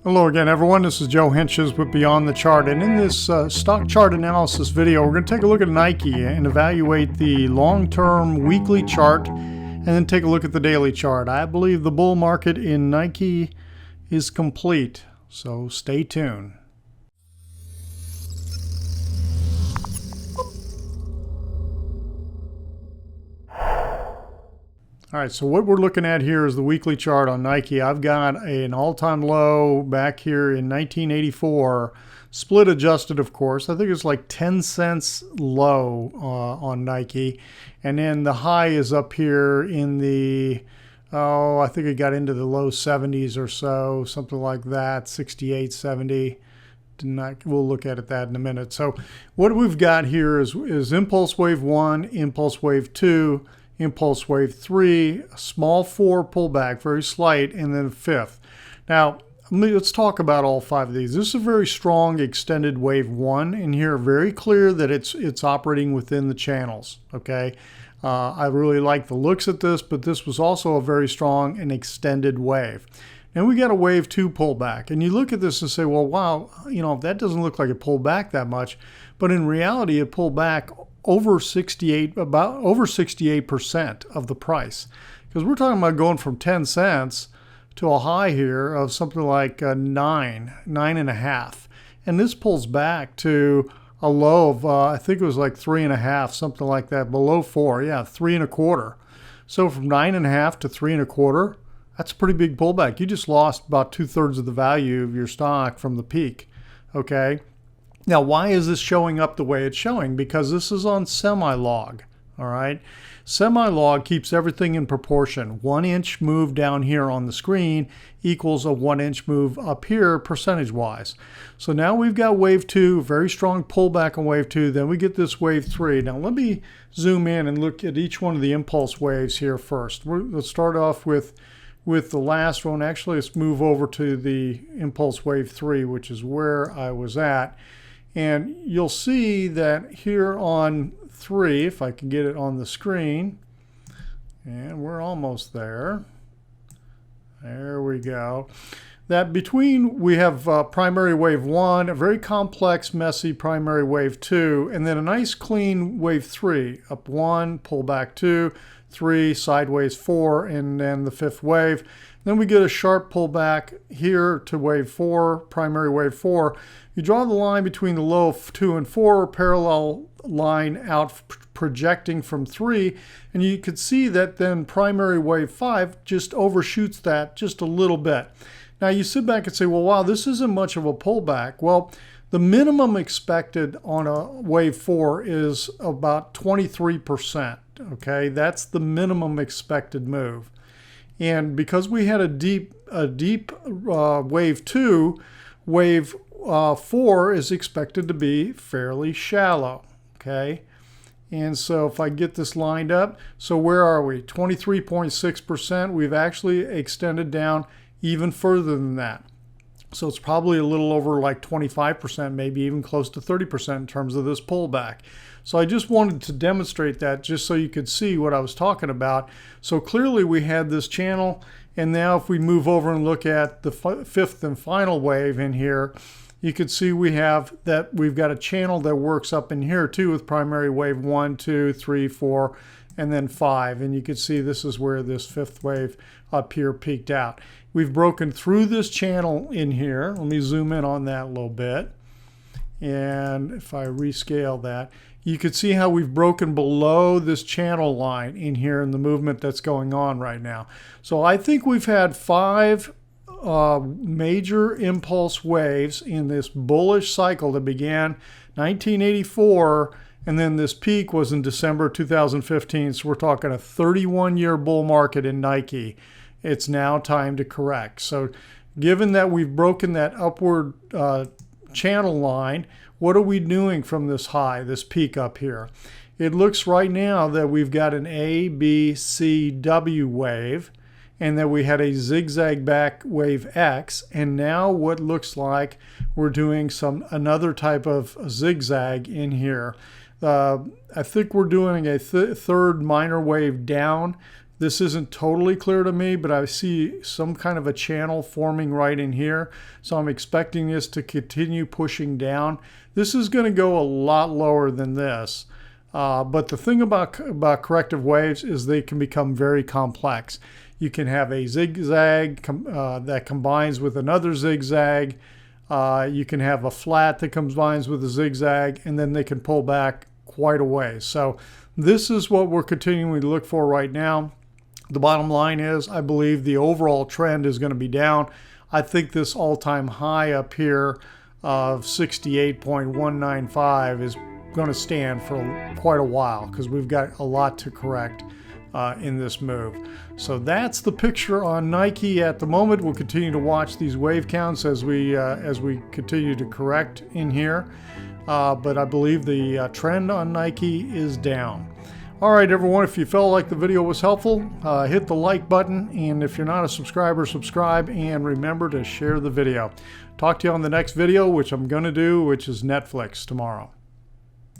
Hello again, everyone. This is Joe Hentges with Beyond the Chart, and in this stock chart analysis video, we're going to take a look at Nike and evaluate the long-term weekly chart, and then take a look at the daily chart. I believe the bull market in Nike is complete, so stay tuned. All right, so what we're looking at here is the weekly chart on Nike. I've got an all-time low back here in 1984, split adjusted, of course. I think it's like 10 cents low on Nike. And then the high is up here in the, I think it got into the low 70s or so, something like that, 68, 70. We'll look at that in a minute. So what we've got here is Impulse Wave 1, Impulse Wave 2, Impulse Wave 3, a small 4 pullback, very slight, and then a 5th. Now, let's talk about all 5 of these. This is a very strong extended Wave 1 in here, very clear that it's operating within the channels, okay? I really like the looks at this, but this was also a very strong and extended wave. And we got a Wave 2 pullback. And you look at this and say, well, wow, you know, that doesn't look like it pulled back that much. But in reality, it pulled back over 68% of the price, because we're talking about going from 10 cents to a high here of something like 9.5, and this pulls back to a low of I think it was like 3.5, something like that, below 4. Yeah, 3.25. So from 9.5 to 3.25, that's a pretty big pullback. You just lost about 2/3 of the value of your stock from the peak. Okay. Now, why is this showing up the way it's showing? Because this is on semi-log, all right? Semi-log keeps everything in proportion. 1 inch move down here on the screen equals a 1 inch move up here percentage-wise. So now we've got Wave 2, very strong pullback on Wave 2. Then we get this Wave 3. Now let me zoom in and look at each one of the impulse waves here first. Let's start off with the last one. Actually, let's move over to the Impulse Wave 3, which is where I was at. And you'll see that here on 3, if I can get it on the screen, and we're almost there. There we go. That between we have primary wave 1, a very complex, messy primary wave 2, and then a nice clean wave 3. Up 1, pull back 2, 3, sideways 4, and then the 5th wave. Then we get a sharp pullback here to wave 4, primary wave 4. You draw the line between the low of 2 and 4, parallel line out projecting from 3, and you could see that then primary wave 5 just overshoots that just a little bit. Now you sit back and say, well, wow, this isn't much of a pullback. Well, the minimum expected on a wave 4 is about 23%, okay? That's the minimum expected move. And because we had a deep wave 2, wave 4 is expected to be fairly shallow, okay? And so if I get this lined up, so where are we? 23.6%. We've actually extended down even further than that. So it's probably a little over like 25%, maybe even close to 30% in terms of this pullback. So I just wanted to demonstrate that just so you could see what I was talking about. So clearly we had this channel, and now if we move over and look at the 5th and final wave in here, you can see we've got a channel that works up in here too with primary wave 1, 2, 3, 4, and then 5. And you can see this is where this 5th wave up here peaked out. We've broken through this channel in here. Let me zoom in on that a little bit. And if I rescale that, you can see how we've broken below this channel line in here in the movement that's going on right now. So I think we've had 5 major impulse waves in this bullish cycle that began 1984, and then this peak was in December 2015. So we're talking a 31-year bull market in Nike. It's now time to correct. So given that we've broken that upward channel line, what are we doing from this high, this peak up here? It looks right now that we've got an A, B, C, W wave, and that we had a zigzag back wave X, and now what looks like we're doing another type of zigzag in here. I think we're doing a third minor wave down. This isn't totally clear to me, but I see some kind of a channel forming right in here. So I'm expecting this to continue pushing down. This is going to go a lot lower than this. But the thing about corrective waves is they can become very complex. You can have a zigzag that combines with another zigzag. You can have a flat that combines with a zigzag, and then they can pull back quite a ways. So this is what we're continuing to look for right now. The bottom line is I believe the overall trend is going to be down. I think this all-time high up here of 68.195 is going to stand for quite a while because we've got a lot to correct in this move. So that's the picture on Nike at the moment. We'll continue to watch these wave counts as we continue to correct in here. But I believe the trend on Nike is down. All right, everyone, if you felt like the video was helpful, hit the like button. And if you're not a subscriber, subscribe. And remember to share the video. Talk to you on the next video, which I'm going to do, which is Netflix tomorrow.